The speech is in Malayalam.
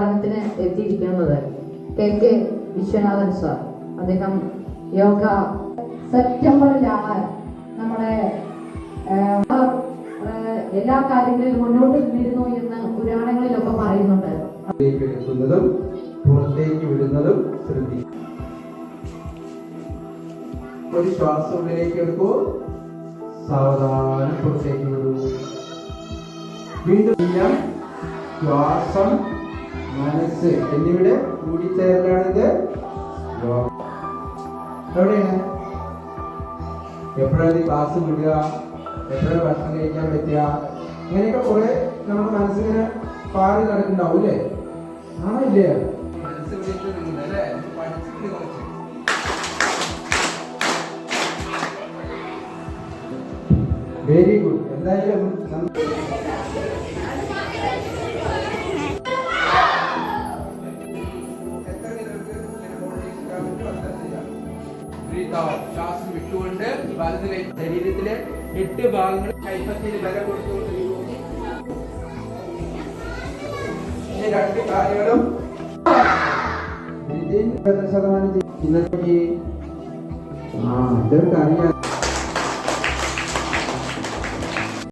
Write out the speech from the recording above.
എത്തിയിരിക്കുന്നത് KK വിശ്വനാഥൻ സാർ. അദ്ദേഹം യോഗ സെപ്റ്റംബറിലാണ് നമ്മുടെ എല്ലാ കാര്യങ്ങളിലും മുന്നോട്ട് നിന്നിരുന്നു എന്ന് പുരാണങ്ങളിലൊക്കെ പറയുന്നുണ്ട്. പുറത്തേക്ക് വിടുന്നതും ശ്രദ്ധിക്കും. ഒരു ശ്വാസം ഉള്ളിലേക്ക് എടുക്കൂ, സാവധാനം പുറത്തേക്ക് വിടൂ. വീണ്ടും ശ്വാസം, മനസ്സ് എന്നിവിടെ കൂടിച്ചേരലാണിത്. എവിടെയാണ് എപ്പോഴാണ് ക്ലാസ് വിടുക, എപ്പോഴാണ് ഭക്ഷണം കഴിക്കാൻ പറ്റുക, ഇങ്ങനെയൊക്കെ കുറെ നമ്മുടെ മനസ്സിങ്ങനെ പാറി നടക്കുന്നുണ്ടാവും അല്ലേ? ആണോ ഇല്ലേ? മനസ്സ് വിളിക്കുന്നുണ്ട് അല്ലേ? പഠിച്ചിട്ട് കുറച്ച് വെരി ഗുഡ്. എന്തായാലും ശ്വാസം വിട്ടുകൊണ്ട് വലത് കൈ ശരീരത്തിലെ 8 ഭാഗങ്ങൾ കൈപ്പത്തിയിൽ ബല കൊടുത്തുകൊണ്ട് 2 കാര്യങ്ങളും ഇന്നത്തെ ഇതൊക്കെ അറിയാം.